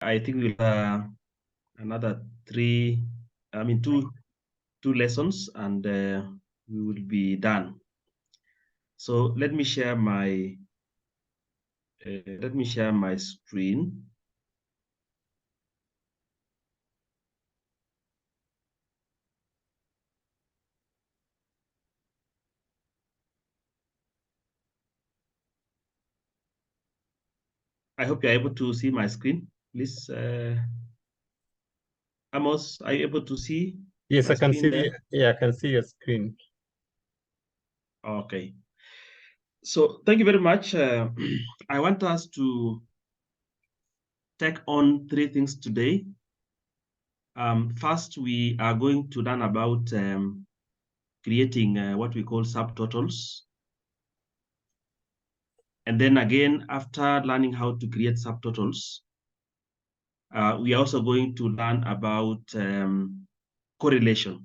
I think we'll another two lessons, and we will be done. So let me share my screen. I hope you're able to see my screen. Please, Amos, are you able to see? Yes, my I can screen see. there? Yeah, I can see your screen. Okay. So thank you very much. I want us to take on three things today. First, we are going to learn about creating what we call subtotals. And then again, after learning how to create subtotals, we are also going to learn about correlation.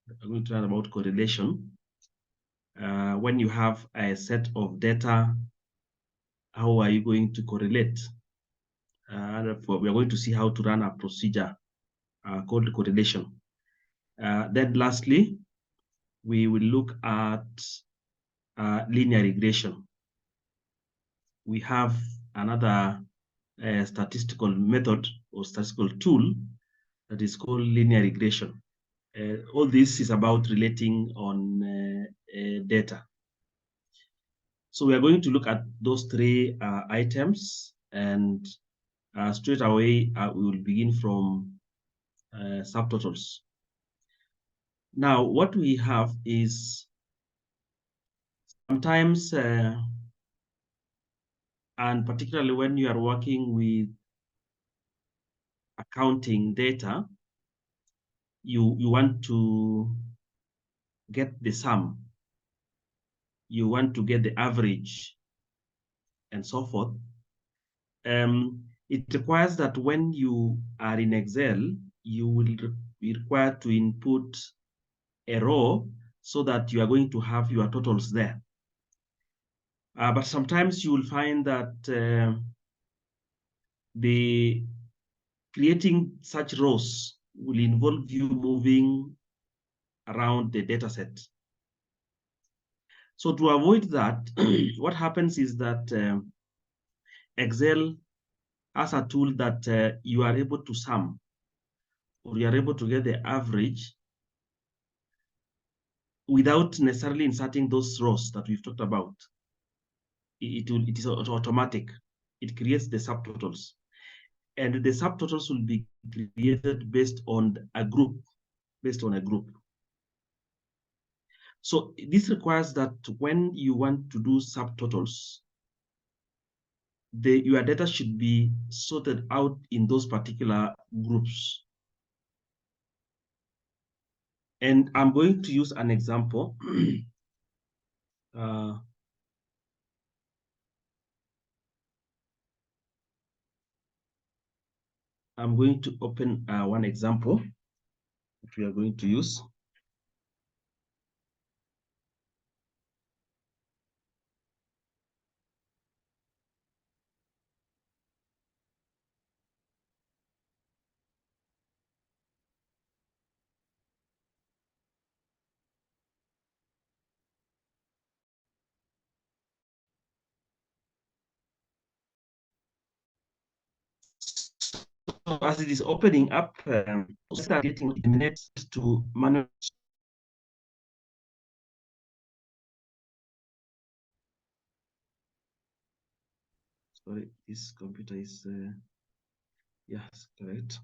We're going to learn about correlation. When you have a set of data, how are you going to correlate? We are going to see how to run a procedure called correlation. Then lastly, we will look at linear regression. We have another statistical method or statistical tool that is called linear regression. All this is about relating on data. So we are going to look at those three items, and straight away we will begin from subtotals. Now, what we have is sometimes, and particularly when you are working with accounting data, you want to get the sum, you want to get the average, and so forth. It requires that when you are in Excel, you will be required to input a row so that you are going to have your totals there. But sometimes you will find that the creating such rows will involve you moving around the data set. So to avoid that, what happens is that Excel has a tool that you are able to sum, or you are able to get the average without necessarily inserting those rows that we've talked about. It is automatic. It creates the subtotals. And the subtotals will be created based on a group. So this requires that when you want to do subtotals, your data should be sorted out in those particular groups. And I'm going to use an example. I'm going to open one example that we are going to use. So as it is opening up, start getting minutes to manual. Sorry, this computer is, yes, correct.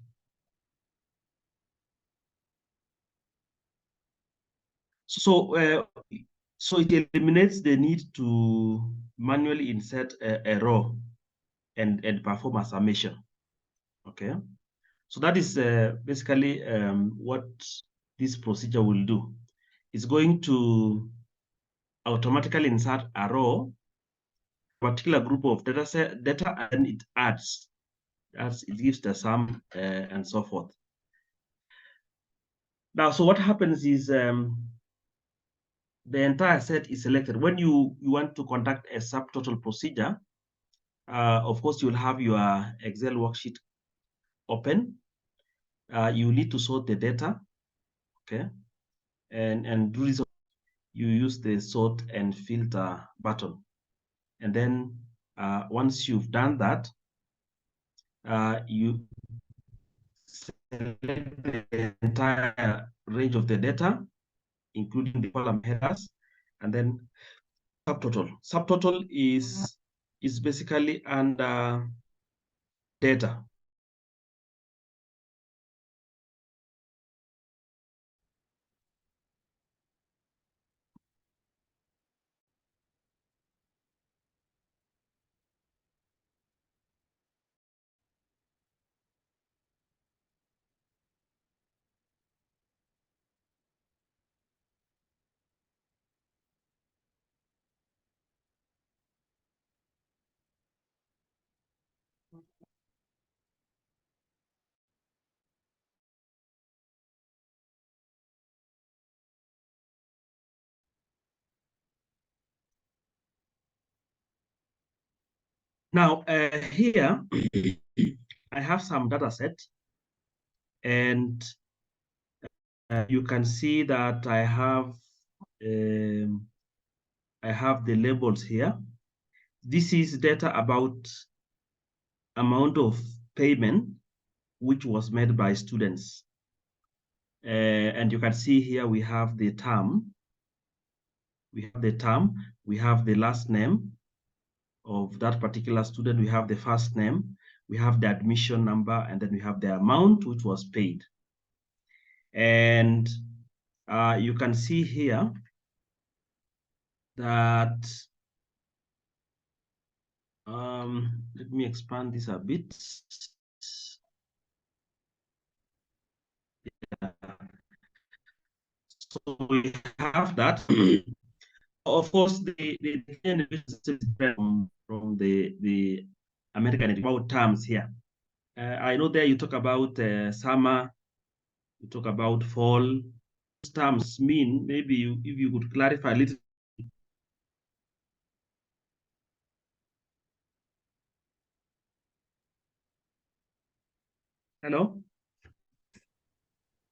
So it eliminates the need to manually insert a row and perform a summation. Okay, so that is basically what this procedure will do. It's going to automatically insert a row, particular group of data, and it adds, it gives the sum and so forth. Now, so what happens is the entire set is selected. When you want to conduct a subtotal procedure, of course, you will have your Excel worksheet open. You need to sort the data, okay? And do this, you use the sort and filter button. And then once you've done that, you select the entire range of the data, including the column headers, and then subtotal. Subtotal is basically under data. Now, here, I have some data set, and you can see that I have the labels here. This is data about amount of payment which was made by students. And you can see here we have the term, we have the last name of that particular student, we have the first name, we have the admission number, and then we have the amount which was paid. And you can see here that, let me expand this a bit. So we have that. Of course, the Kenyan is different from the American about terms here. I know there you talk about summer, you talk about fall. Those terms mean, maybe if you could clarify a little. Hello?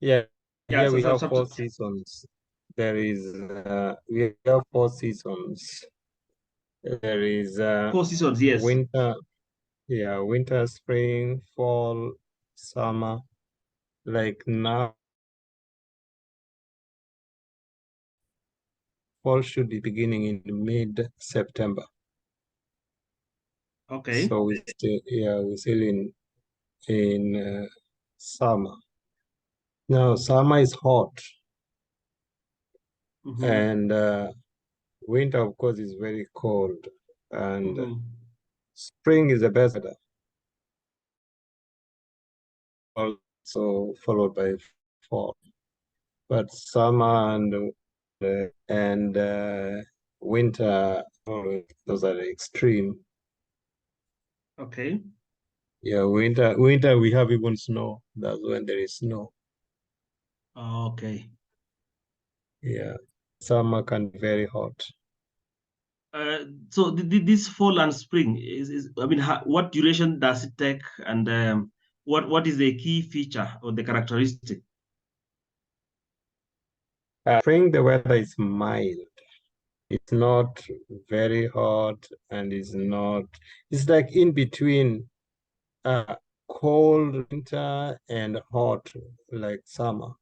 Yeah, Yeah, here so, we so, have so, 4 seasons. We have 4 seasons. There is 4 seasons, yes. winter, yeah, winter, spring, fall, summer. Like now, fall should be beginning in mid-September. Okay. So we're still in summer. Now, summer is hot, and winter, of course, is very cold, and spring is the best weather, also followed by fall. But summer and winter, those are the extreme. Okay. Yeah, winter we have even snow. That's when there is snow. Okay. Yeah, summer can be very hot. So this fall and spring is I mean, what duration does it take, and what is the key feature or the characteristic? Spring, the weather is mild. It's not very hot, and it's like in between cold winter and hot like summer.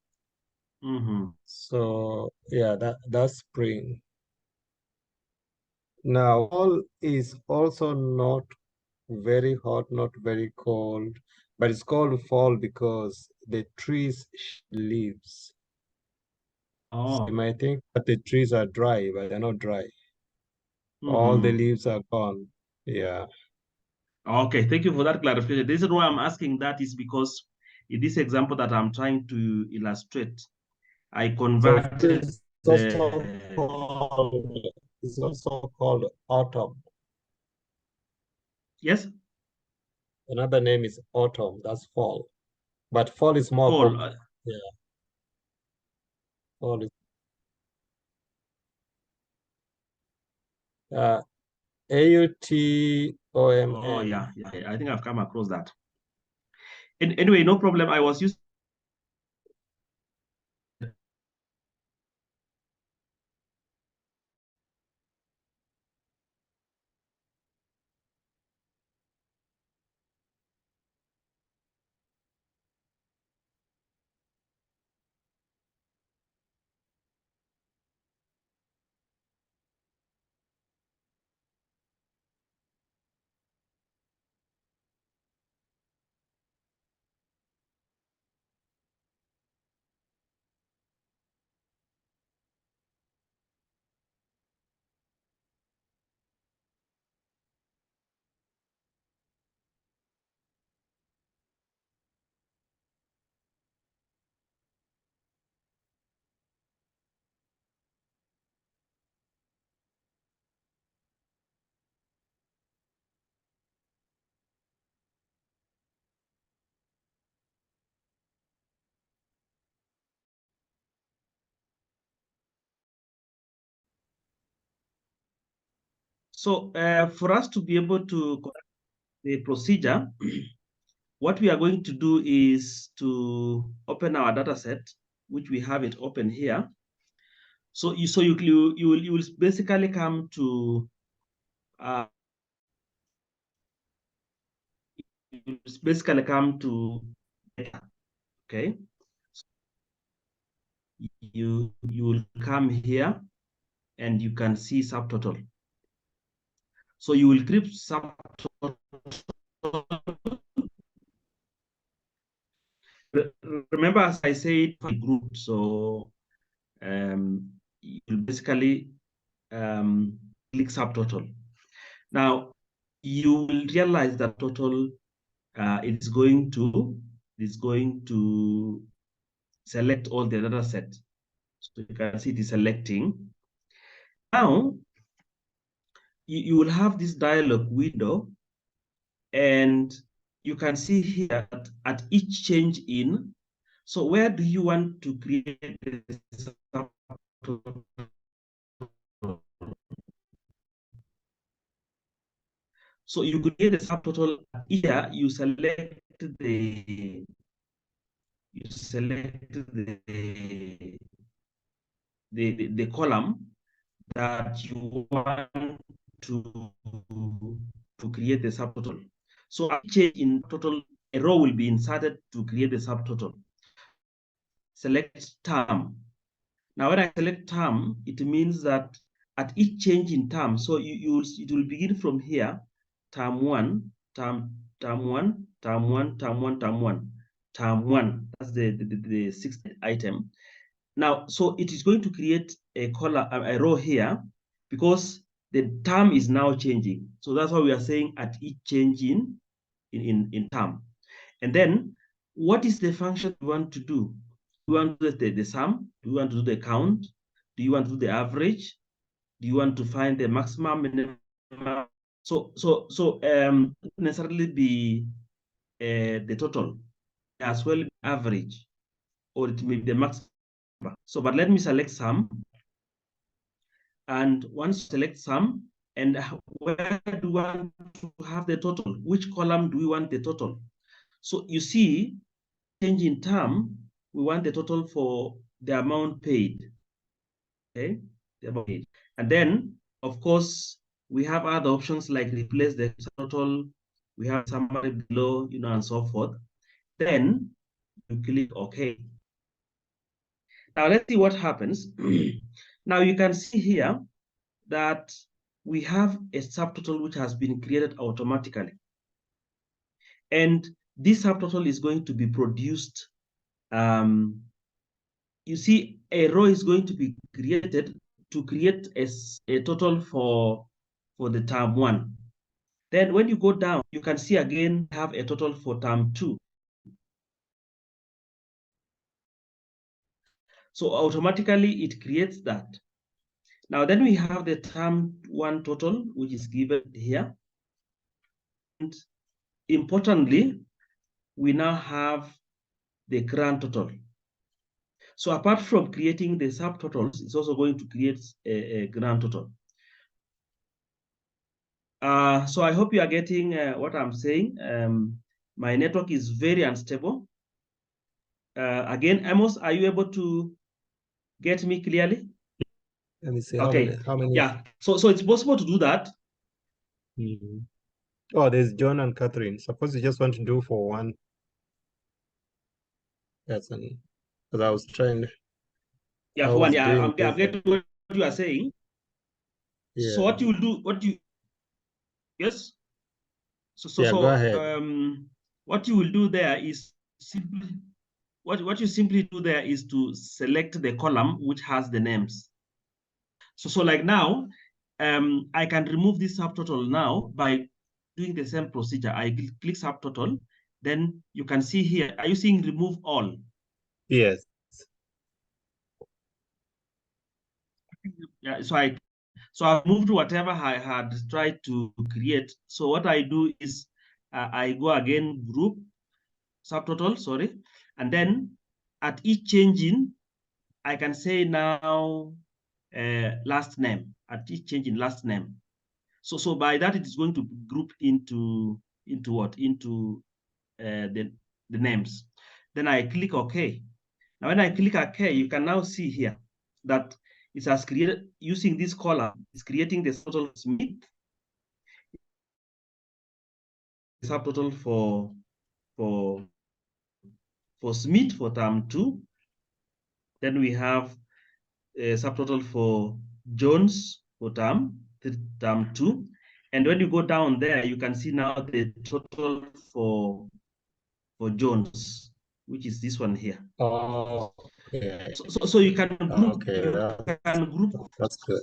So yeah, that's spring. Now fall is also not very hot, not very cold, but it's called fall because the trees shed leaves. So you might think that the trees are dry, but they're not dry. All the leaves are gone. Yeah. Okay, thank you for that clarification. The reason why I'm asking that is because in this example that I'm trying to illustrate, I So converted the. it's also called autumn. Yes? Another name is autumn. That's fall. But fall is more Fall. common. Yeah. Fall is Oh, AUTOMN. yeah, I think I've come across that. Anyway, no problem. I was using so for us to be able to correct the procedure, what we are going to do is to open our data set, which we have it open here. So you will basically come to you basically come to data, okay? You will come here and you can see subtotal. So you will click subtotal. Remember, as I said, group. So you will basically click subtotal. Now you will realize that total it's going to select all the data set. So you can see it is selecting. Now you will have this dialog window, and you can see here that at each change in, so where do you want to create the subtotal? So you create a subtotal here, you select the column that you want to create the subtotal. So a change in total, a row will be inserted to create the subtotal. Select term. Now, when I select term, it means that at each change in term, so it will begin from here, term one, term one, term one, term one, term one, term one. That's the sixth item. Now, so it is going to create a column, a row here, because the term is now changing. So that's why we are saying at each change in term. And then what is the function we want to do? Do you want to do the sum? Do you want to do the count? Do you want to do the average? Do you want to find the maximum, minimum? So necessarily be the total, as well average, or it may be the maximum. So, but let me select sum. And once you select sum, and where do we want to have the total? Which column do we want the total? So you see, change in term, we want the total for the amount paid. Okay, the amount paid. And then, of course, we have other options like replace the total. We have summary below, and so forth. Then you click OK. Now let's see what happens. Now you can see here that we have a subtotal which has been created automatically. And this subtotal is going to be produced. You see, a row is going to be created to create a total for the term one. Then when you go down, you can see again have a total for term two. So automatically it creates that. Now then we have the term one total, which is given here. And importantly, we now have the grand total. So apart from creating the subtotals, it's also going to create a grand total. So I hope you are getting what I'm saying. My network is very unstable. Again, Amos, are you able to get me clearly? Let me see Okay. how many. Yeah. So it's possible to do that. Mhm. Oh, there's John and Catherine. Suppose you just want to do for one person. Because I was trying, Yeah, I for one. was Yeah, doing I'm this. getting what you are saying. So Yeah. what you will do, yes. Yeah, go ahead. What you will do there is simply what you simply do there is to select the column which has the names. So like now, I can remove this subtotal now by doing the same procedure. I click subtotal, then you can see here. Are you seeing remove all? Yes. Yeah. So I moved whatever I had tried to create. So what I do is I go again group subtotal, sorry, and then at each changing, I can say now last name at each change in last name. So by that it is going to group into what into the names. Then I click OK. Now when I click OK, you can now see here that it has created using this column. It's creating the total Smith subtotal for for Smith for term 2. Then we have a subtotal for Jones for term 2. And when you go down there, you can see now the total for Jones, which is this one here. Oh, okay. So you can group Okay, that's good.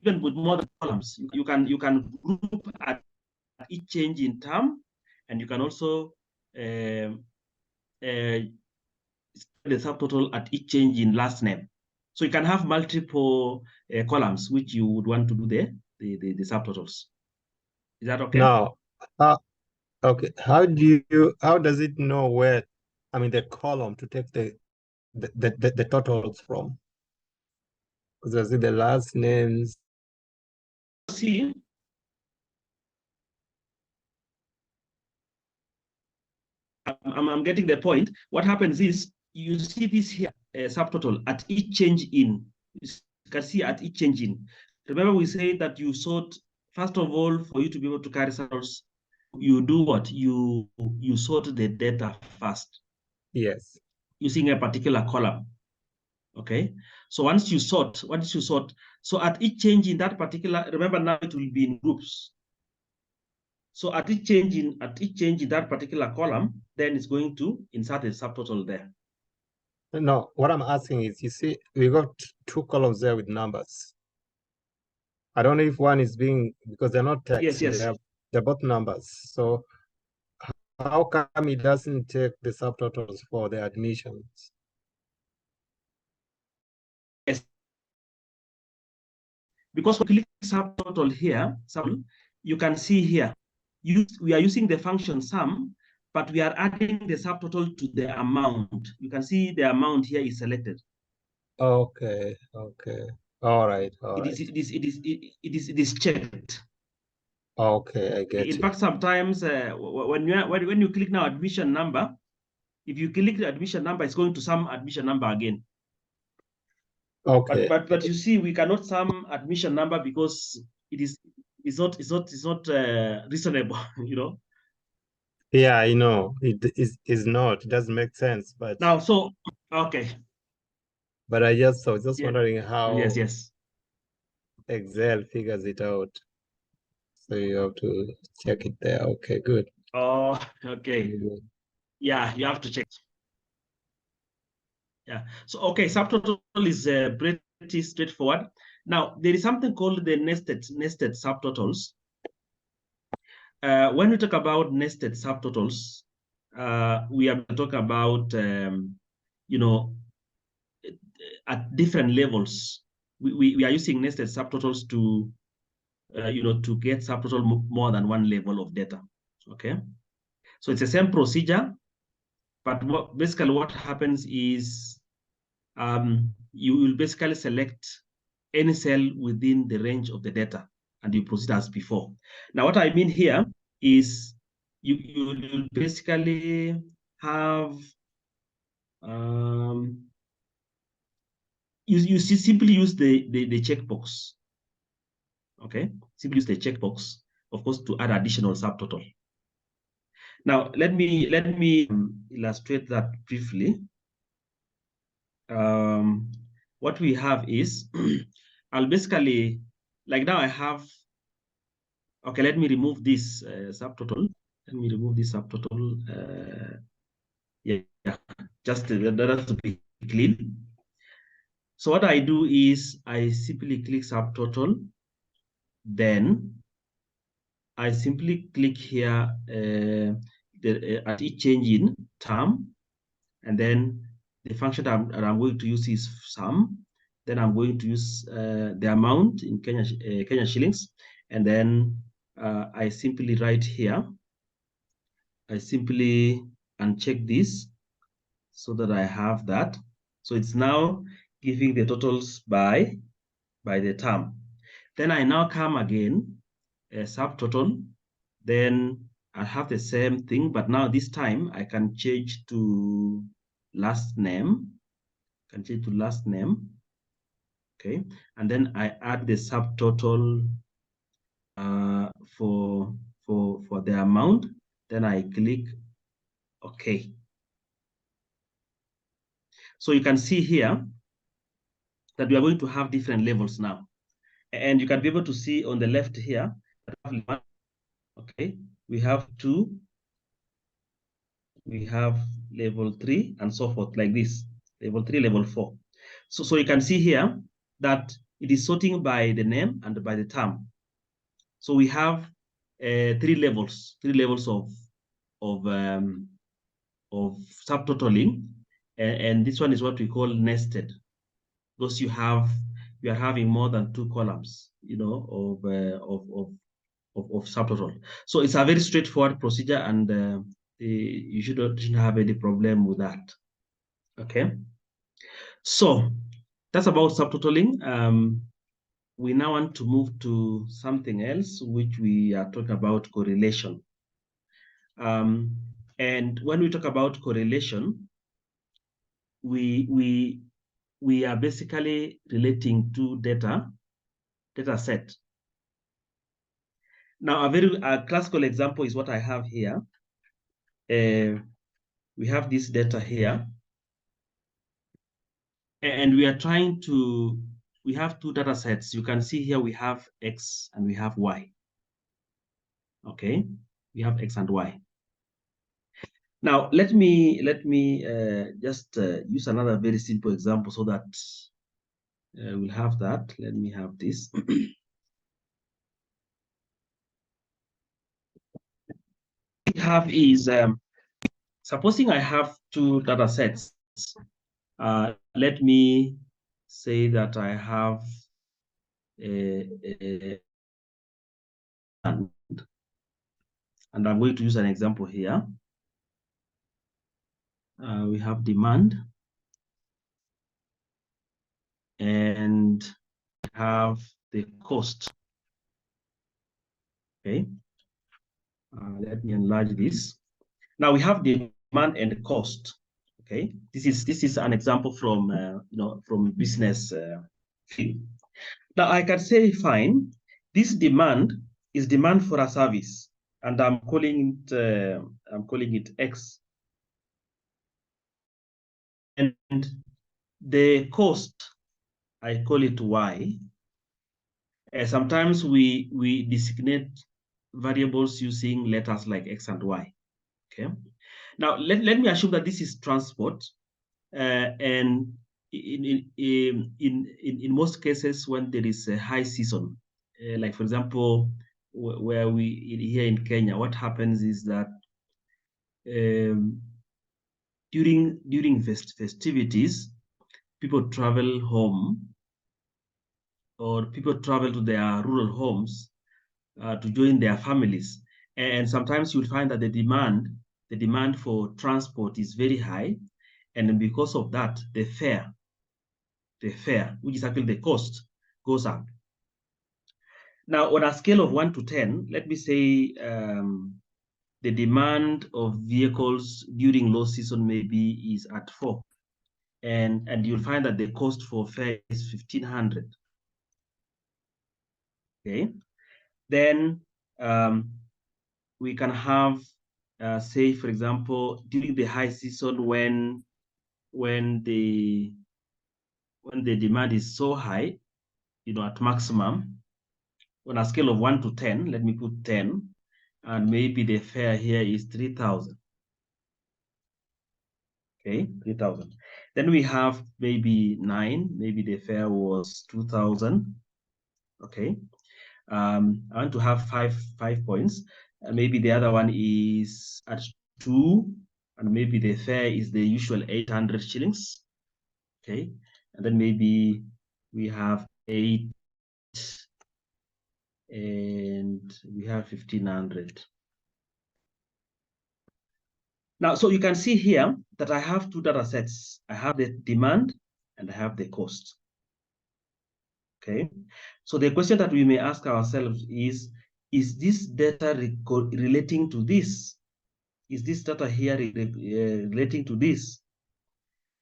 even with more than columns. You can group at each change in term, and you can also the subtotal at each change in last name. So you can have multiple columns which you would want to do the subtotals. Is that okay? Now, okay, how does it know where, I mean, the column to take the totals from? Because I see the last names. See, I'm getting the point. What happens is you see this here subtotal at each change in. You can see at each change in. Remember, we say that you sort first of all for you to be able to carry subtotals. You do what you sort the data first Yes. using a particular column. Okay. So once you sort, so at each change in that particular, remember now it will be in groups. So at each change in that particular column, then it's going to insert a subtotal there. No, what I'm asking is, you see, we got two columns there with numbers. I don't know if one is being, because they're not text, Yes. they're both numbers. So how come it doesn't take the subtotals for the admissions? Yes. Because we click subtotal here, you can see here, we are using the function sum, but we are adding the subtotal to the amount. You can see the amount here is selected. Okay. All right. It is checked. Okay, I get In you. fact, sometimes when you click now admission number, if you click the admission number, it's going to sum admission number again. Okay. But you see, we cannot sum admission number because it's not reasonable, you know. Yeah, I know. It is not. It doesn't make sense, but Now, so okay, I just was just yeah, wondering how yes. Excel figures it out. So you have to check it there. Okay, good. Oh, okay, Mhm. yeah, you have to check. Yeah, so okay, subtotal is pretty straightforward. Now there is something called the nested subtotals. When we talk about nested subtotals, we are talking about you know at different levels. We are using nested subtotals to to get subtotal more than one level of data. Okay, so it's the same procedure, but basically what happens is you will basically select any cell within the range of the data and you proceed as before. Now, what I mean here is you basically have you simply use the checkbox. Okay, simply use the checkbox, of course, to add additional subtotal. Now let me illustrate that briefly. What we have is I'll basically, like now I have, okay, let me remove this subtotal. Let me remove this subtotal. Yeah, just to be clean. So what I do is I simply click subtotal, then I simply click here at each change in term, and then the function that I'm going to use is sum. Then I'm going to use the amount in Kenya shillings, and then I simply write here. I simply uncheck this so that I have that. So it's now giving the totals by the term. Then I now come again, subtotal. Then I have the same thing, but now this time I can change to last name. Can change to last name. Okay, and then I add the subtotal for the amount. Then I click OK. So you can see here that we are going to have different levels now. And you can be able to see on the left here, okay, we have 2, we have level 3, and so forth, like this, level 3, level 4. So you can see here that it is sorting by the name and by the term. So we have 3 levels of subtotaling, and this one is what we call nested, because you are having more than 2 columns, of subtotal. So it's a very straightforward procedure, and you shouldn't have any problem with that. Okay, so that's about subtotaling. We now want to move to something else, which we are talking about correlation. And when we talk about correlation, we are basically relating two data set. Now, a very classical example is what I have here. We have this data here, and we are trying to, we have two data sets. You can see here we have X and we have Y. Okay, we have X and Y. Now, let me just use another very simple example so that we'll have that. Let me have this. We have is, supposing I have two data sets. Let me say that I have and I'm going to use an example here. We have demand and have the cost. Okay, let me enlarge this. Now we have demand and cost. Okay, this is an example from from business field. Now I can say, fine, this demand is demand for a service, and I'm calling it X, and the cost, I call it Y. Sometimes we designate variables using letters like X and Y. Okay. Now let me assume that this is transport, and in most cases when there is a high season, like for example, where here in Kenya, what happens is that during festivities, people travel home, or people travel to their rural homes to join their families. And sometimes you'll find that the demand for transport is very high. And because of that, the fare, which is actually the cost, goes up. Now, on a scale of 1 to 10, let me say the demand of vehicles during low season maybe is at 4. And you'll find that the cost for fare is 1,500. Okay. Then we can have, say, for example, during the high season when the demand is so high, at maximum, on a scale of 1 to 10, let me put 10, and maybe the fare here is 3,000. Okay, 3,000. Then we have maybe 9, maybe the fare was 2,000. Okay. I want to have five points. Maybe the other one is at 2, and maybe the fare is the usual 800 shillings. Okay. And then maybe we have 8, and we have 1,500. Now, so you can see here that I have two data sets. I have the demand and I have the cost. Okay. So the question that we may ask ourselves is this data relating to this? Is this data here relating to this?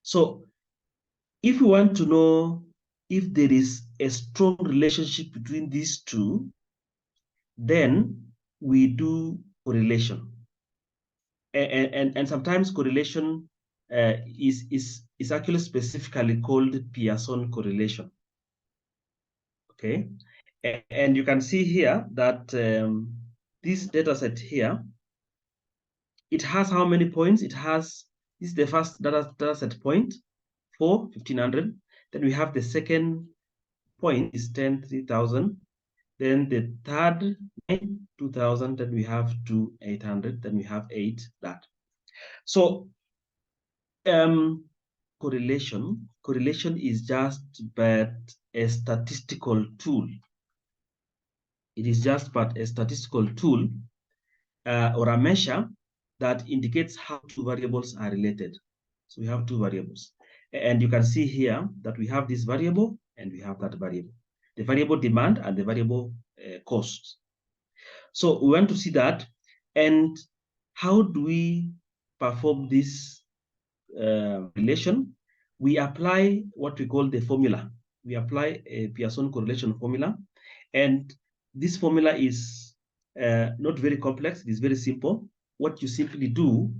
So if we want to know if there is a strong relationship between these two, then we do correlation. And sometimes correlation is actually specifically called Pearson correlation. Okay. And you can see here that this data set here, it has how many points? It has, this is the first data set point, 4, 1,500. Then we have the second point is 10, 3,000. Then the third 9, 2,000. Then we have 2, 800. Then we have 8, that. So correlation is just but a statistical tool. It is just but a statistical tool or a measure that indicates how two variables are related. So we have two variables. And you can see here that we have this variable and we have that variable, the variable demand and the variable cost. So we want to see that. And how do we perform this relation? We apply what we call the formula. We apply a Pearson correlation formula. And this formula is not very complex. It is very simple. What you simply do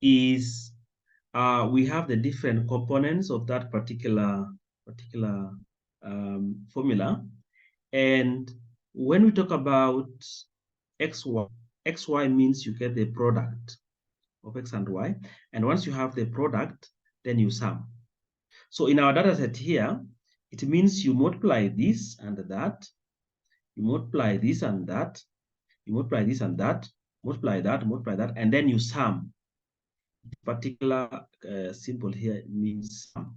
is we have the different components of that particular formula. And when we talk about xy means you get the product of x and y. And once you have the product, then you sum. So in our data set here, it means you multiply this and that, you multiply this and that, you multiply this and that, multiply that, and then you sum. This particular symbol here means sum.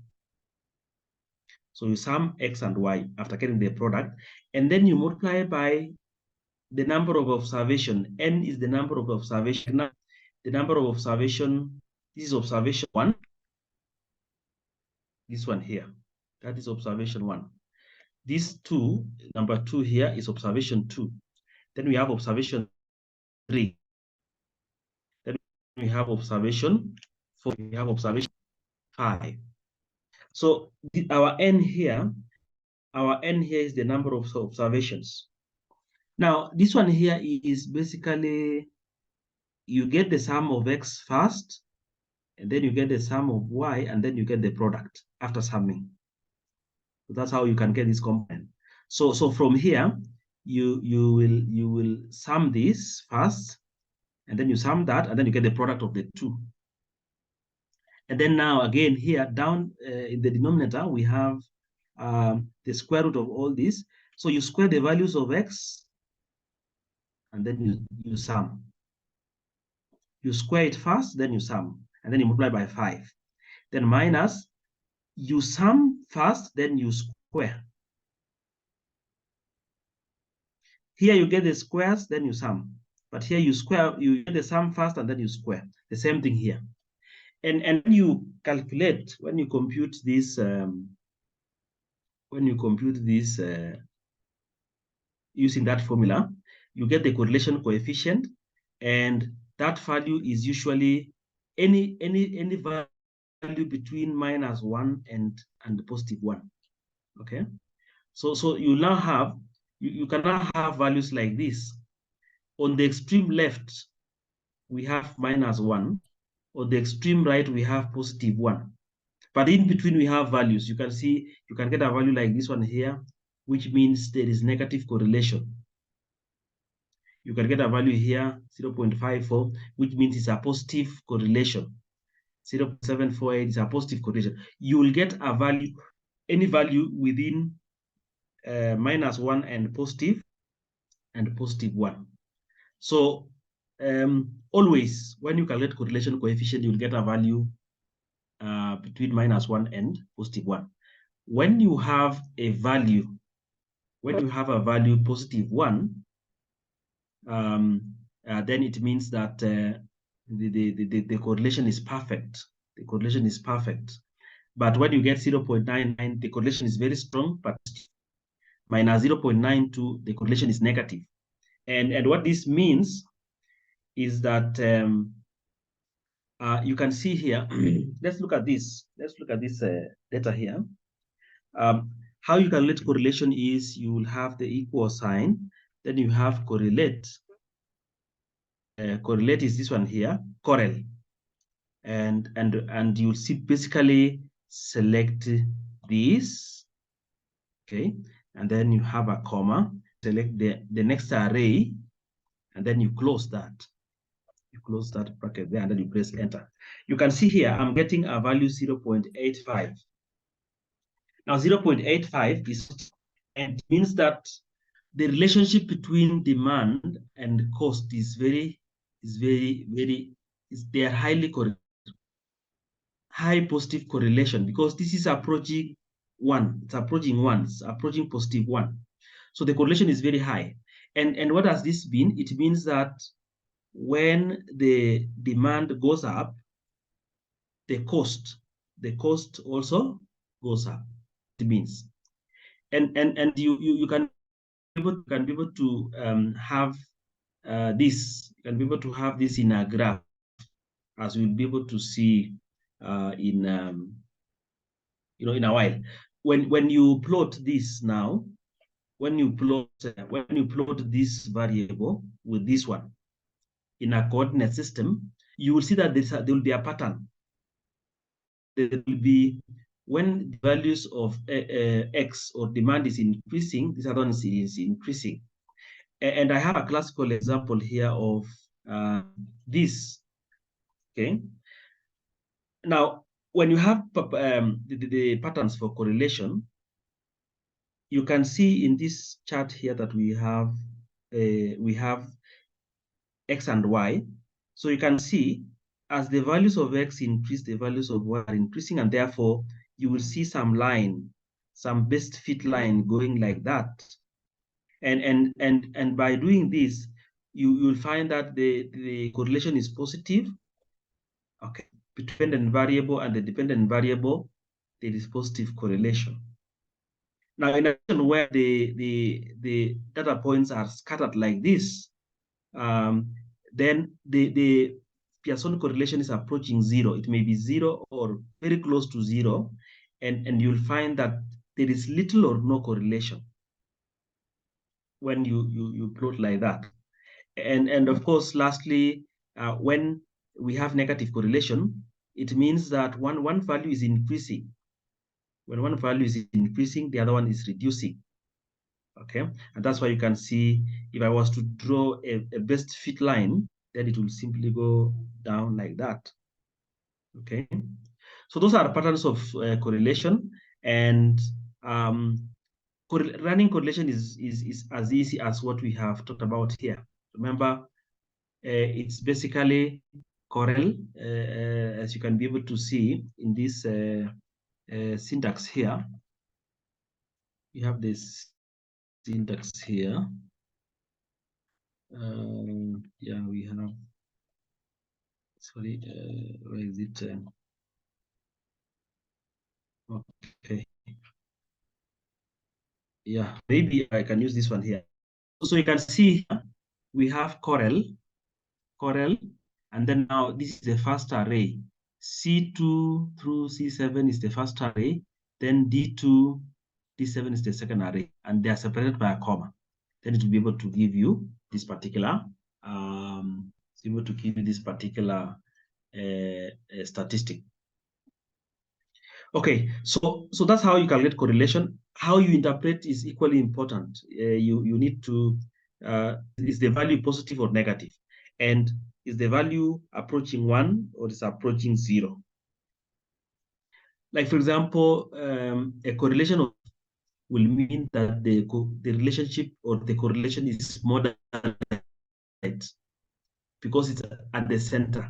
So you sum x and y after getting the product, and then you multiply by the number of observation. N is the number of observation. The number of observation, this is observation 1. This one here, that is observation 1. This 2, number 2 here is observation 2. Then we have observation 3. Then we have observation 4. We have observation 5. So our n here is the number of observations. Now, this one here is basically you get the sum of x first, and then you get the sum of y, and then you get the product after summing. So that's how you can get this component. So from here, you will sum this first, and then you sum that, and then you get the product of the two. And then now again here down in the denominator, we have the square root of all this. So you square the values of x, and then you sum. You square it first, then you sum, and then you multiply by 5. Then minus, you sum first, then you square. Here you get the squares, then you sum. But here you square, you get the sum first, and then you square. The same thing here. And when you calculate, when you compute this using that formula, you get the correlation coefficient, and that value is usually any value between -1 and +1. Okay, so you now have you can now have values like this. On the extreme left, we have -1. On the extreme right, we have +1. But in between, we have values. You can see, you can get a value like this one here, which means there is negative correlation. You can get a value here, 0.54, which means it's a positive correlation. 0.748 is a positive correlation. You will get a value, any value within -1 and +1. So always, when you calculate correlation coefficient, you'll get a value between -1 and +1. When you have a value, +1, then it means that the correlation is perfect. The correlation is perfect. But when you get 0.99, the correlation is very strong, but -0.92, the correlation is negative. And what this means is that you can see here, let's look at this. Let's look at this data here. How you calculate correlation is you will have the equal sign, then you have correlate. Correlate is this one here, correl. And you'll see basically select this, okay? And then you have a comma, select the next array, and then you close that. You close that bracket there, and then you press enter. You can see here, I'm getting a value 0.85. Now 0.85 and it means that the relationship between demand and cost is they are highly correlated, high positive correlation, because this is approaching 1. It's approaching 1. It's approaching +1. So the correlation is very high. And what has this been? It means that when the demand goes up, the cost also goes up. It means, and you can be able to have this. You can be able to have this in a graph, as we'll be able to see in in a while. When you plot this now, when you plot this variable with this one in a coordinate system, you will see that there will be a pattern. There will be, when the values of x or demand is increasing, this other one is increasing. And I have a classical example here of this. Okay. Now, when you have the patterns for correlation, you can see in this chart here that we have x and y. So you can see as the values of x increase, the values of y are increasing, and therefore you will see some line, some best fit line going like that. And by doing this, you'll find that the correlation is positive. Okay, dependent variable and the dependent variable, there is positive correlation. Now, in addition, where the data points are scattered like this, then the Pearson correlation is approaching 0. It may be 0 or very close to 0, and you'll find that there is little or no correlation when you plot like that. And of course, lastly, when we have negative correlation, it means that one value is increasing. When one value is increasing, the other one is reducing. Okay, and that's why you can see, if I was to draw a best fit line, then it will simply go down like that. Okay, so those are patterns of correlation, and running correlation is as easy as what we have talked about here. Remember, it's basically correl, as you can be able to see in this syntax here. You have this syntax here. Yeah, we have, sorry, where is it? Okay, yeah, maybe I can use this one here. So you can see here, we have Corel, and then now this is the first array. C2 through C7 is the first array, then D2, D7 is the second array, and they are separated by a comma. Then it will be able to give you this particular, statistic. Okay, so that's how you calculate correlation. How you interpret is equally important. You need to, is the value positive or negative? And is the value approaching 1 or is approaching 0? Like, for example, a correlation will mean that the relationship or the correlation is more than right, because it's at the center.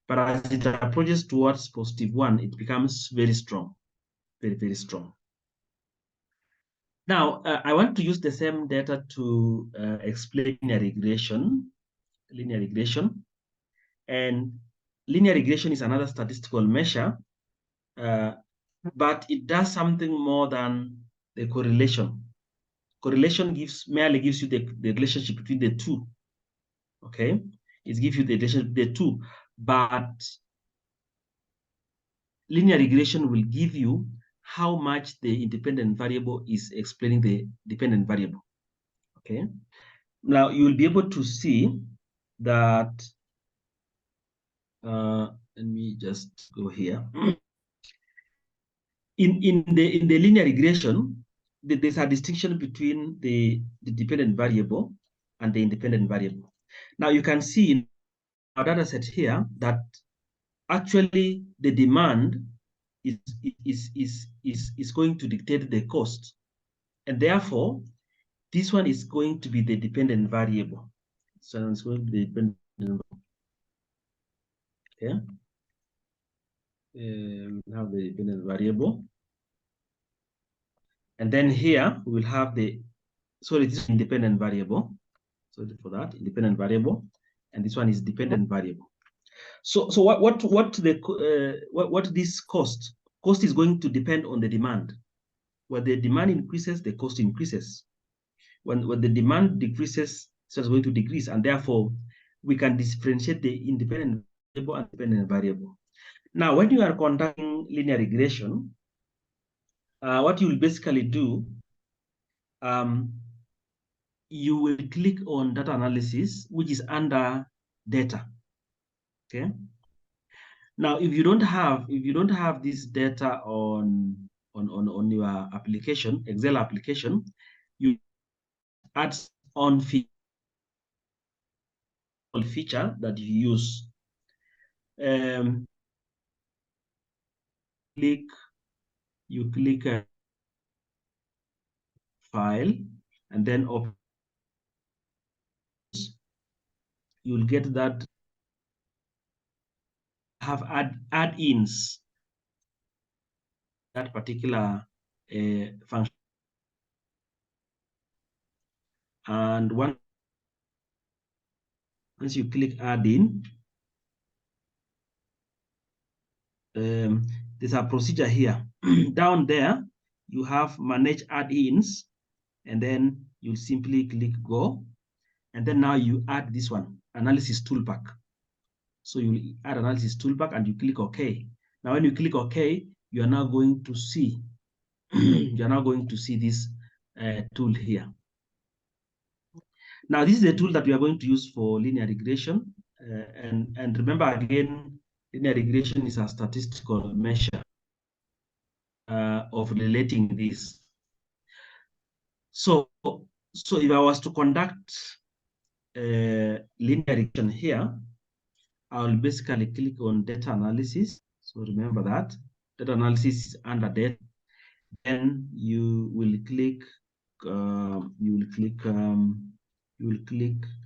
But as it approaches towards positive 1, it becomes very strong, very, very strong. Now, I want to use the same data to explain linear regression. And linear regression is another statistical measure, but it does something more than the correlation. Correlation merely gives you the relationship between the two. Okay, it gives you the relationship between the two, but linear regression will give you how much the independent variable is explaining the dependent variable. Okay, now you will be able to see that. Let me just go here. In the linear regression, there's a distinction between the dependent variable and the independent variable. Now you can see in our data set here that actually the demand is going to dictate the cost, and therefore this one is going to be the dependent variable. So it's going to be the dependent variable. Okay. Have the dependent variable, and then here we will have the, sorry, this is independent variable. Sorry for that, independent variable, and this one is dependent variable. So what this cost is going to depend on the demand. When the demand increases, the cost increases. When the demand decreases, so it's going to decrease, and therefore we can differentiate the independent variable and dependent variable. Now, when you are conducting linear regression, what you will basically do, you will click on data analysis, which is under data. Okay. Now, if you don't have this data on your application, Excel application, you add on feature that you use. You click file, and then open. You'll get that have add-ins, that particular function. And once you click add in, there's a procedure here. Down there, you have manage add-ins, and then you simply click go. And then now you add this one, analysis toolpack. So you add analysis toolpack and you click OK. Now, when you click OK, you are now going to see this tool here. Now, this is the tool that we are going to use for linear regression. And remember again, linear regression is a statistical measure of relating this. So if I was to conduct linear regression here, I'll basically click on data analysis. So remember that data analysis is under data. Then you will click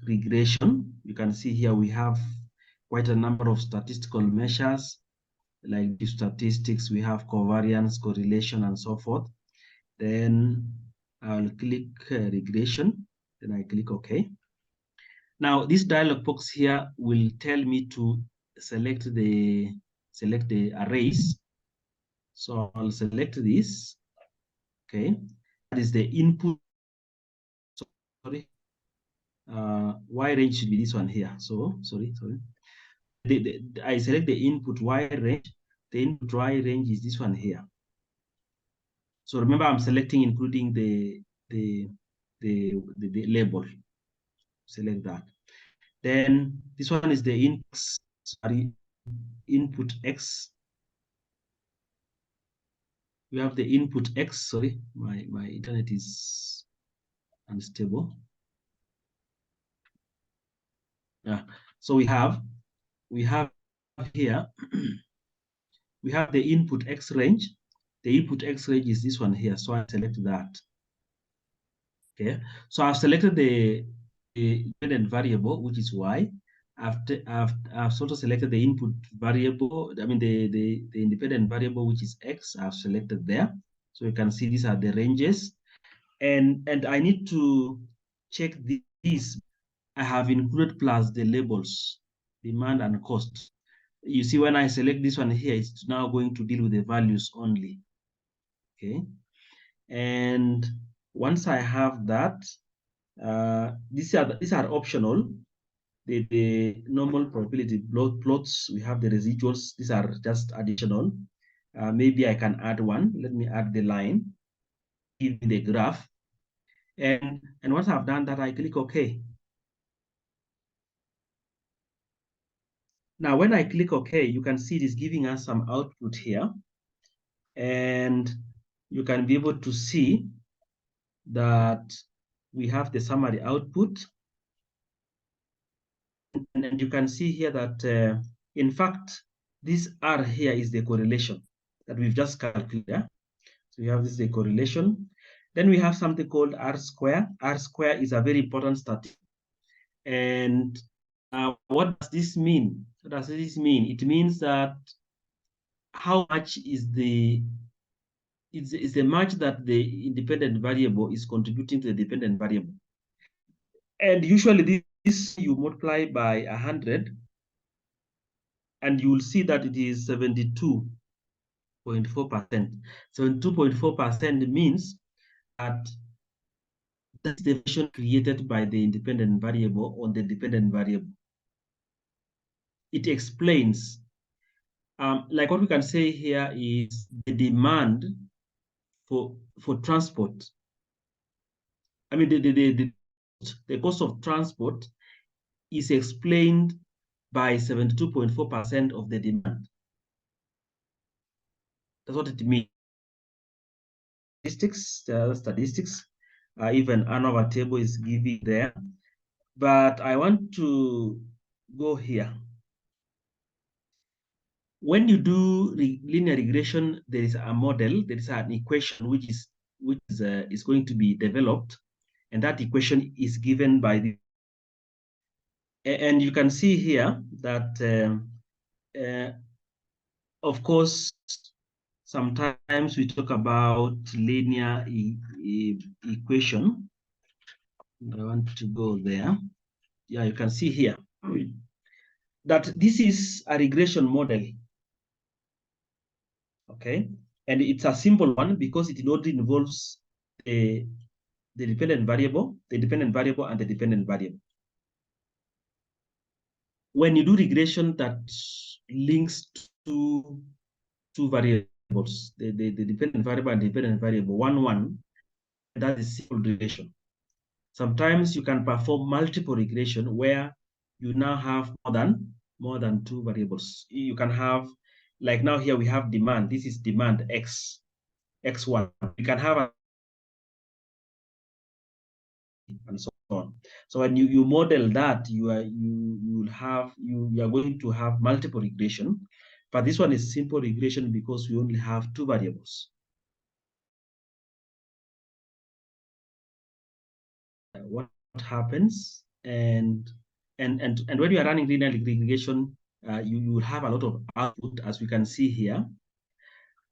regression. You can see here we have quite a number of statistical measures, like the statistics. We have covariance, correlation, and so forth. Then I'll click regression. Then I click OK. Now this dialog box here will tell me to select the arrays. So I'll select this. Okay, that is the input. sorry, y range should be this one here. So sorry. I select the input y range. The input y range is this one here. So remember, I'm selecting including the label. Select that. Then this one is the input x. We have the input x. Sorry, my internet is unstable. Yeah. So we have here we have the input x range. The input x range is this one here. So I select that. Okay. So I've selected the independent variable, which is y. I've sort of selected the input variable. I mean the independent variable, which is x. I've selected there. So you can see these are the ranges, and I need to check these. I have included plus the labels, demand and cost. You see, when I select this one here, it's now going to deal with the values only. Okay. And once I have that, these are optional. The normal probability plots, we have the residuals. These are just additional. Maybe I can add one. Let me add the line, give me the graph. And once I've done that, I click OK. Now, when I click OK, you can see it is giving us some output here. And you can be able to see that we have the summary output. And you can see here that, in fact, this R here is the correlation that we've just calculated. So we have this, the correlation. Then we have something called R square. R square is a very important statistic. And what does this mean? What does this mean? It means that how much is the much that the independent variable is contributing to the dependent variable. And usually this you multiply by 100, and you will see that it is 72.4%. 72.4% means that that's the version created by the independent variable on the dependent variable. It explains, like what we can say here is the demand for transport. I mean, the cost of transport is explained by 72.4% of the demand. That's what it means. Statistics, even another table is given there. But I want to go here. When you do linear regression, there is a model, there is an equation which is going to be developed, and that equation is given by the. And you can see here that, of course, sometimes we talk about linear equation. I want to go there. Yeah, you can see here that this is a regression model. Okay, and it's a simple one because it only involves the dependent variable, and the dependent variable. When you do regression that links to two variables, the dependent variable and dependent variable, that is simple regression. Sometimes you can perform multiple regression where you now have more than two variables. You can have, like now here we have demand. This is demand x1. You can have a, and so on. So when you model that, you are going to have multiple regression, but this one is simple regression because we only have two variables. What happens, and when you are running linear regression, you will have a lot of output, as we can see here.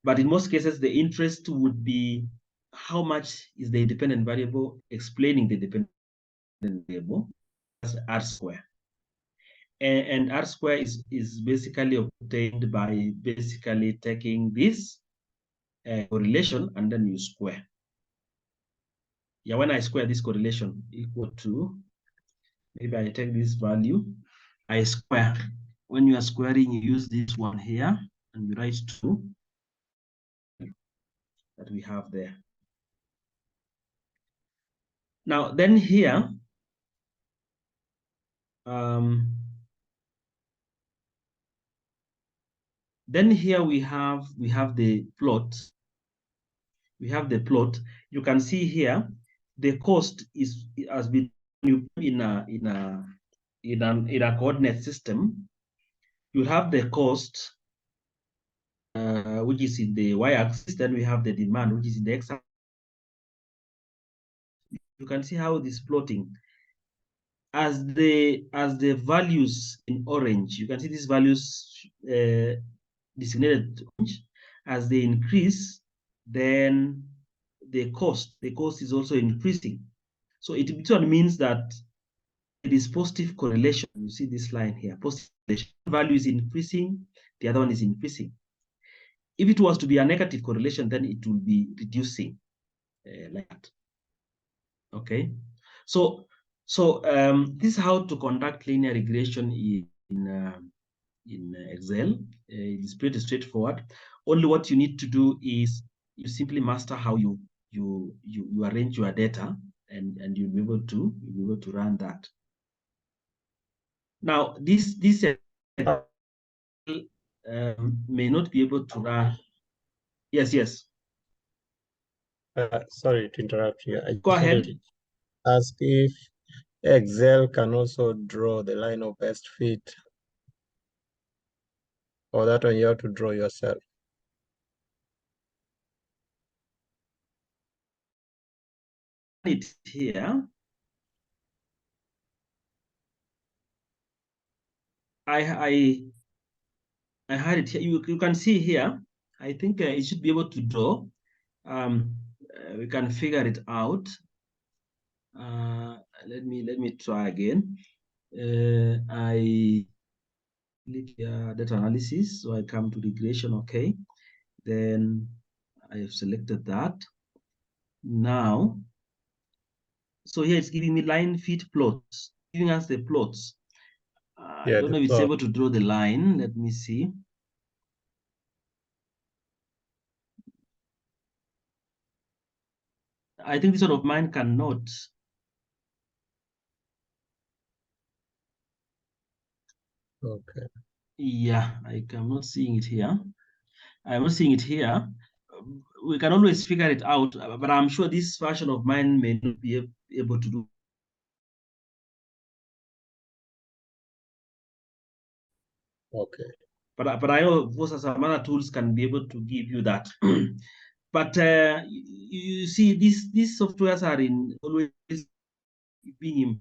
But in most cases, the interest would be how much is the independent variable explaining the dependent variable. That's R square. And R square is basically obtained by basically taking this correlation and then you square. yeah, when I square this correlation equal to, maybe I take this value, I square. When you are squaring, you use this one here, and you write 2 that we have there. Now, then here, then here we have the plot. We have the plot. You can see here the cost has been in a coordinate system. You have the cost, which is in the y-axis. Then we have the demand, which is in the x-axis. You can see how this plotting, as the values in orange, you can see these values designated orange. As they increase, then the cost is also increasing. So it means that it is positive correlation. You see this line here, positive correlation. Value is increasing, the other one is increasing. If it was to be a negative correlation, then it will be reducing like that. Okay, so this is how to conduct linear regression in Excel. It is pretty straightforward. Only what you need to do is you simply master how you arrange your data, and you'll be able to run that. Now, this may not be able to run. Yes. Sorry to interrupt you. I Go just wanted ahead. to ask if Excel can also draw the line of best fit, or that one you have to draw yourself. It here. I had it here. You can see here. I think it should be able to draw. We can figure it out. Let me try again. I click data analysis, so I come to regression. Okay, then I have selected that. Now, so here it's giving me line fit plots, giving us the plots. I don't know if it's able to draw the line. Let me see. I think this one of mine cannot. Okay. Yeah, I am not seeing it here. I'm not seeing it here. We can always figure it out, but I'm sure this version of mine may not be able to do. Okay. But I know most some other tools can be able to give you that. But you see, these softwares are in always being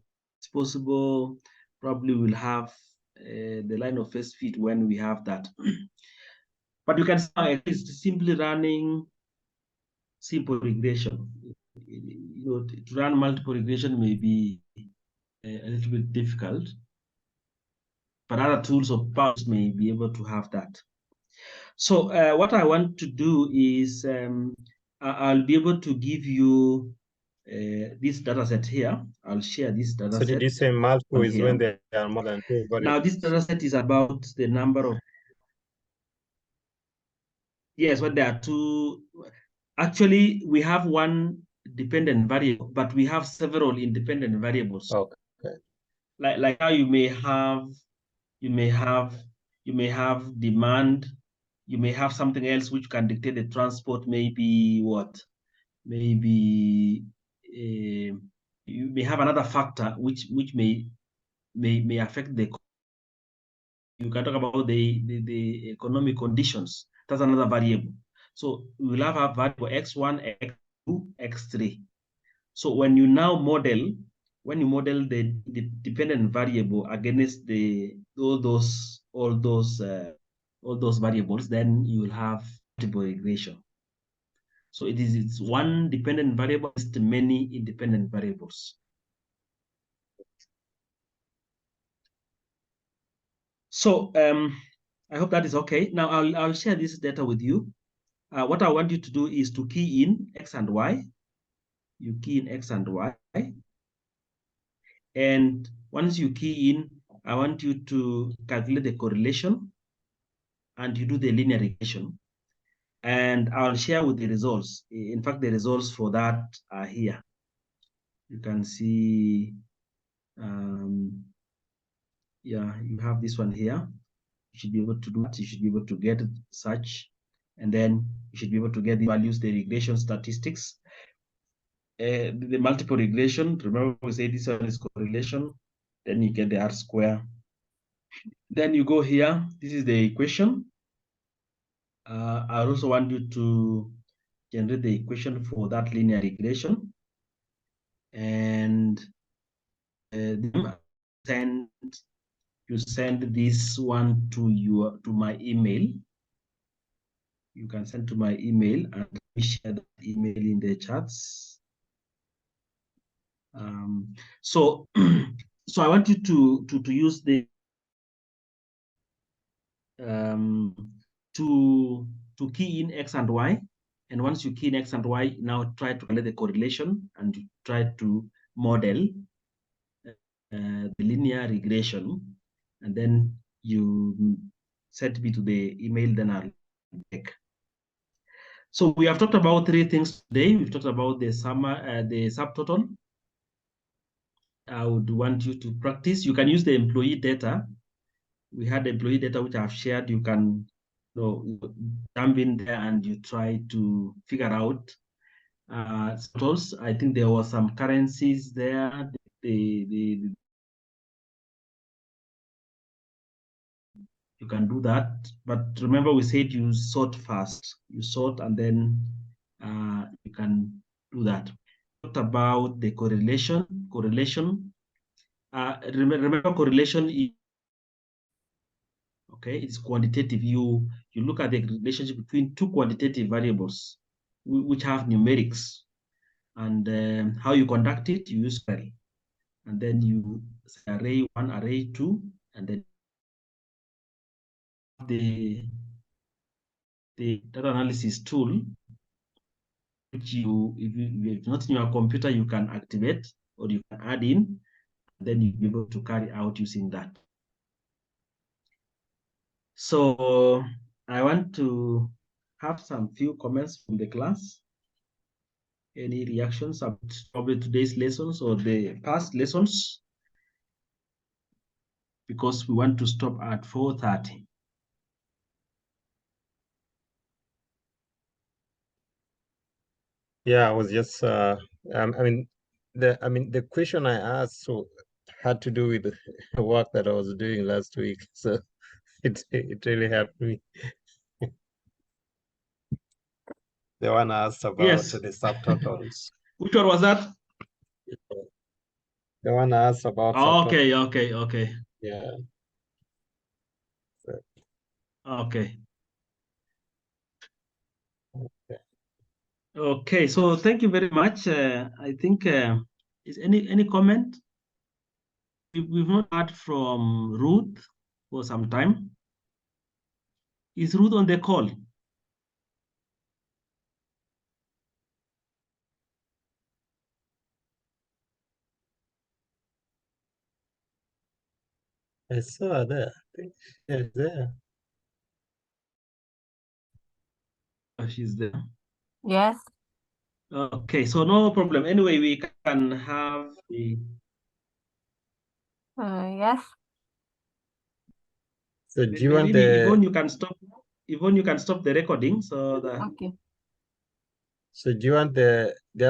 possible. Probably will have the line of first fit when we have that. But you can see it's simply running simple regression. You know, to run multiple regression may be a little bit difficult, but other tools of powers may be able to have that. So what I want to do is I'll be able to give you this data set here. I'll share this data set. So did you say multiple is when there are more than 2 variables? Now, this data set is about the number of, yes, when there are 2. Actually, we have one dependent variable, but we have several independent variables. Okay. Like how you may have demand. You may have something else which can dictate the transport. Maybe what? Maybe you may have another factor which may affect the. You can talk about the economic conditions. That's another variable. So we will have a variable x1, x2, x3. So when you now model, when you model the dependent variable against all those variables, then you will have multiple regression. So it's one dependent variable against many independent variables. So I hope that is okay. Now I'll share this data with you. What I want you to do is to key in x and y. You key in X and Y. And once you key in, I want you to calculate the correlation and you do the linear regression. And I'll share with the results. In fact, the results for that are here. You can see, yeah, you have this one here. You should be able to do it. You should be able to get such, and then you should be able to get the values, the regression statistics, the multiple regression. Remember, we say this one is correlation. Then you get the R square. Then you go here. This is the equation. I also want you to generate the equation for that linear regression, and send you send this one to my email. You can send to my email, and let me share that email in the chats. So so I want you to use the to key in X and Y. And once you key in X and Y, now try to calculate the correlation and you try to model the linear regression. And then you send me to the email, then I'll check. So we have talked about three things today. We've talked about the subtotal. I would want you to practice. You can use the employee data. We had employee data which I've shared. You can jump in there and you try to figure out subtotals. I think there were some currencies there. You can do that, but remember we said you sort first. You sort and then you can do that. Talked about the correlation. Remember correlation is okay. It's quantitative. You look at the relationship between two quantitative variables which have numerics, and how you conduct it. You use query, and then you say array 1, array 2, and then the data analysis tool, which if it's not in your computer, you can activate or you can add in, and then you'll be able to carry out using that. So I want to have some few comments from the class. Any reactions about probably today's lessons or the past lessons? Because we want to stop at 4:30. Yeah, I was just the question I asked had to do with the work that I was doing last week. So it really helped me. The one asked about Yes. the subtotals. Which one was that? The one asked about Okay. Yeah. So, Okay. okay. Okay. So thank you very much. I think is any comment? We've not heard from Ruth for some time. Is Ruth on the call? I saw her there. I think she's there. She's there. Yes. Okay, so no problem. Anyway, we can have the. Yes. So do you want Maybe Yvonne, you can stop. Yvonne, you can stop the recording so that. Okay. So do you want the